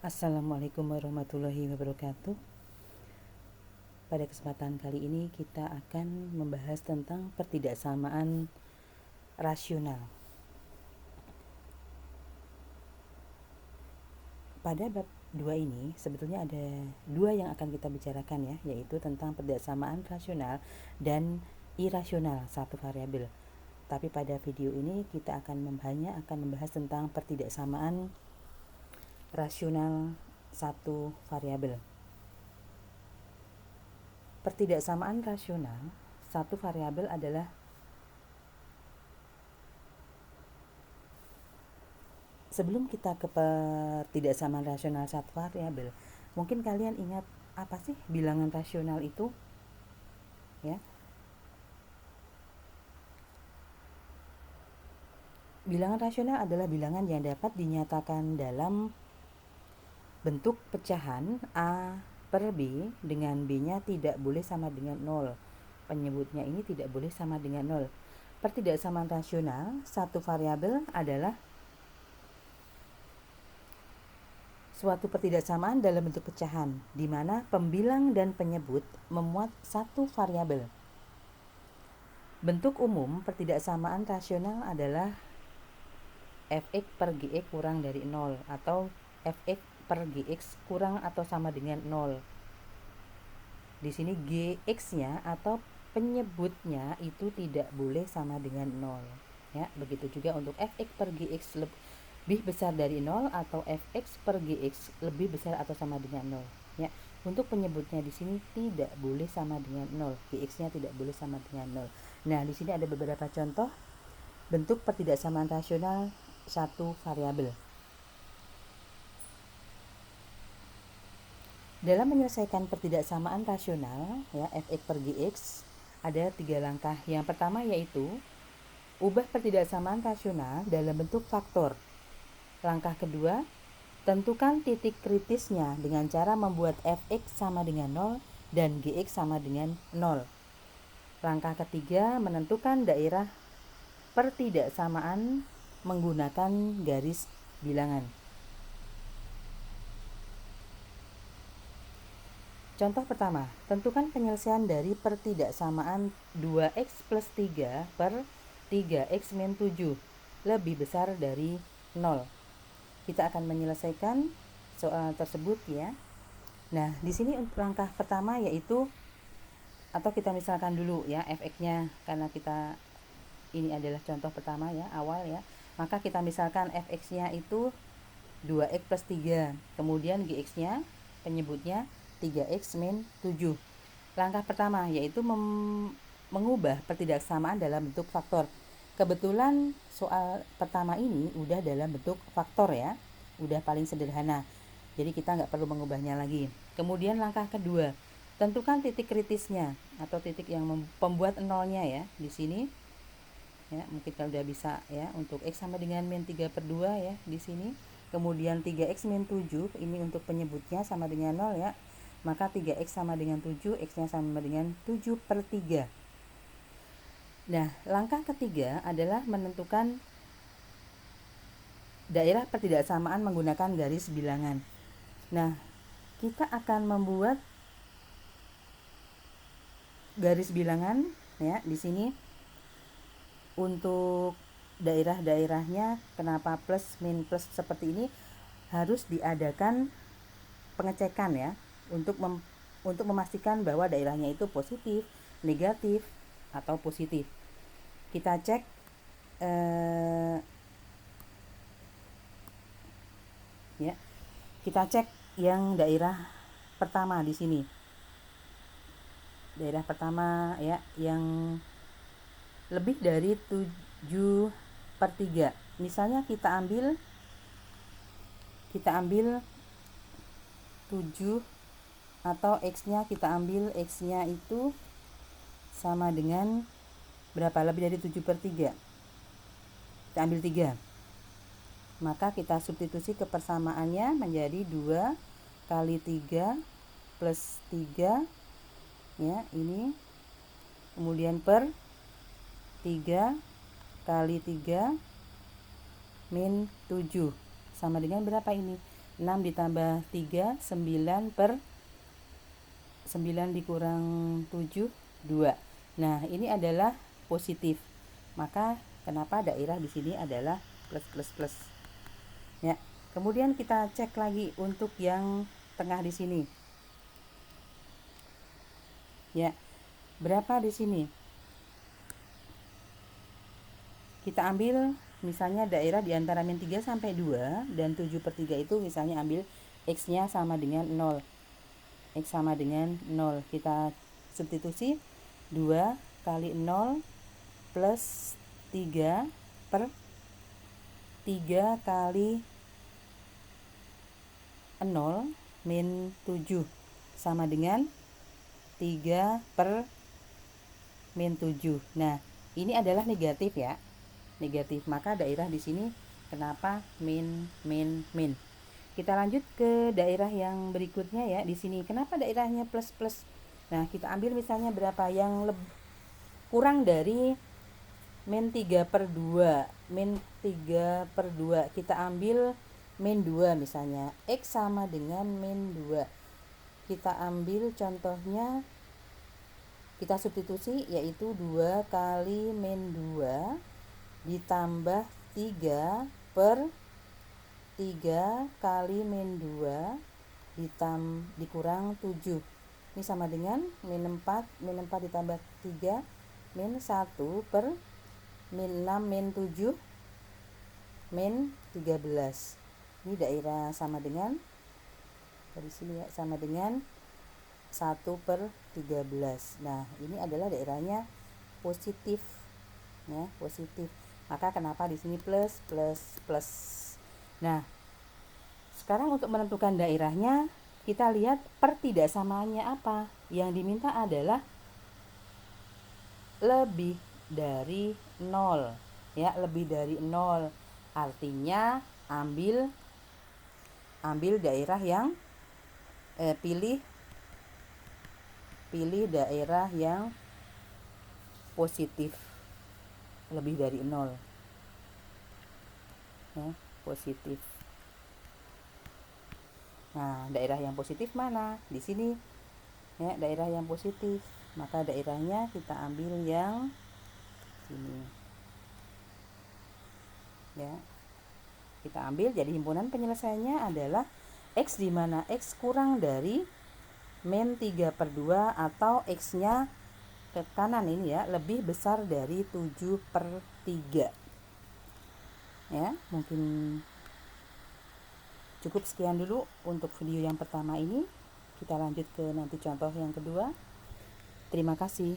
Assalamualaikum warahmatullahi wabarakatuh. Pada kesempatan kali ini kita akan membahas tentang pertidaksamaan rasional. Pada bab 2 ini sebetulnya ada dua yang akan kita bicarakan ya, yaitu tentang pertidaksamaan rasional dan irasional satu variabel. Tapi pada video ini kita akan membahas tentang pertidaksamaan rasional satu variabel. Pertidaksamaan rasional satu variabel adalah sebelum kita ke pertidaksamaan rasional satu variabel, mungkin kalian ingat apa sih bilangan rasional itu? Ya. Bilangan rasional adalah bilangan yang dapat dinyatakan dalam bentuk pecahan A per B dengan B-nya tidak boleh sama dengan 0. Penyebutnya ini tidak boleh sama dengan 0. Pertidaksamaan rasional satu variabel adalah suatu pertidaksamaan dalam bentuk pecahan, di mana pembilang dan penyebut memuat satu variabel. Bentuk umum pertidaksamaan rasional adalah fx per gx kurang dari 0 atau fx per gx kurang atau sama dengan 0. Di sini gx-nya atau penyebutnya itu tidak boleh sama dengan 0. Ya, begitu juga untuk fx per gx lebih besar dari 0 atau fx per gx lebih besar atau sama dengan 0. Ya, untuk penyebutnya di sini tidak boleh sama dengan 0. Gx-nya tidak boleh sama dengan 0. Nah, di sini ada beberapa contoh bentuk pertidaksamaan rasional satu variabel. Dalam menyelesaikan pertidaksamaan rasional, ya, fx per gx ada 3 langkah. Yang pertama yaitu ubah pertidaksamaan rasional dalam bentuk faktor. Langkah kedua, tentukan titik kritisnya dengan cara membuat fx sama dengan 0 dan gx sama dengan 0. Langkah ketiga, menentukan daerah pertidaksamaan menggunakan garis bilangan. Contoh pertama, tentukan penyelesaian dari pertidaksamaan 2x plus 3 per 3x min 7 lebih besar dari 0. Kita akan menyelesaikan soal tersebut ya. Nah, di sini untuk langkah pertama yaitu, atau kita misalkan dulu ya fx-nya, karena kita ini adalah contoh pertama ya, awal ya. Maka kita misalkan fx-nya itu 2x plus 3, kemudian gx-nya penyebutnya 3x min 7. Langkah pertama yaitu mengubah pertidaksamaan dalam bentuk faktor. Kebetulan soal pertama ini udah dalam bentuk faktor ya, udah paling sederhana, jadi kita nggak perlu mengubahnya lagi. Kemudian langkah kedua, tentukan titik kritisnya atau titik yang pembuat nolnya ya di sini. Ya, mungkin kalau udah bisa ya, untuk x sama dengan min 3 per 2 ya di sini. Kemudian 3x min 7 ini untuk penyebutnya sama dengan 0 ya. Maka 3x sama dengan 7, x-nya sama dengan 7 per 3. Nah, langkah ketiga adalah menentukan daerah pertidaksamaan menggunakan garis bilangan. Nah, kita akan membuat garis bilangan ya di sini. Untuk daerah-daerahnya, kenapa plus min plus seperti ini, harus diadakan pengecekan ya untuk memastikan bahwa daerahnya itu positif, negatif, atau positif. Kita cek ya. Kita cek yang daerah pertama di sini. Daerah pertama ya yang lebih dari 7 per 3. Misalnya kita ambil 7 atau x-nya kita ambil x-nya itu sama dengan berapa? Lebih dari 7 per 3. Kita ambil 3. Maka kita substitusi kepersamaannya menjadi 2 kali 3 plus 3 ya, ini. Kemudian per 3 kali 3 min 7 sama dengan berapa ini? 6 ditambah 3, 9 per 9 dikurang 7, 2. Nah, ini adalah positif. Maka kenapa daerah di sini adalah plus plus plus. Ya. Kemudian kita cek lagi untuk yang tengah di sini. Ya. Berapa di sini? Kita ambil misalnya daerah di antara min 3 sampai 2 dan 7/3 itu misalnya ambil X-nya sama dengan 0. X sama dengan 0. Kita substitusi 2 kali 0 plus 3 per 3 kali 0 min 7 sama dengan 3 per min 7. Nah, ini adalah negatif ya. Negatif. Maka daerah di sini kenapa min min min. Kita lanjut ke daerah yang berikutnya ya. Di sini kenapa daerahnya plus plus. Nah, kita ambil misalnya berapa yang kurang dari min 3/2. Min 3/2. Kita ambil min 2 misalnya. X sama dengan min 2. Kita ambil contohnya, kita substitusi yaitu 2 kali min 2 ditambah 3 per 3 kali min 2 dikurang 7. Ini sama dengan min 4. Min 4 ditambah 3 min 1 per min 6 min 7 min 13. Ini daerah sama dengan dari sini ya, sama dengan 1/13. Nah, ini adalah daerahnya positif ya, positif. Maka kenapa di sini plus plus plus. Nah, sekarang untuk menentukan daerahnya kita lihat pertidaksamaannya apa. Yang diminta adalah lebih dari 0 ya, lebih dari 0. Artinya ambil daerah yang pilih daerah yang positif lebih dari 0 ya, positif. Nah, daerah yang positif mana? Di sini ya, daerah yang positif. Maka daerahnya kita ambil yang sini ya. Kita ambil, jadi himpunan penyelesaiannya adalah X di mana X kurang dari min 3/2 atau X-nya ke kanan ini ya, lebih besar dari 7/3. Ya, mungkin cukup sekian dulu untuk video yang pertama ini. Kita lanjut ke nanti contoh yang kedua. Terima kasih.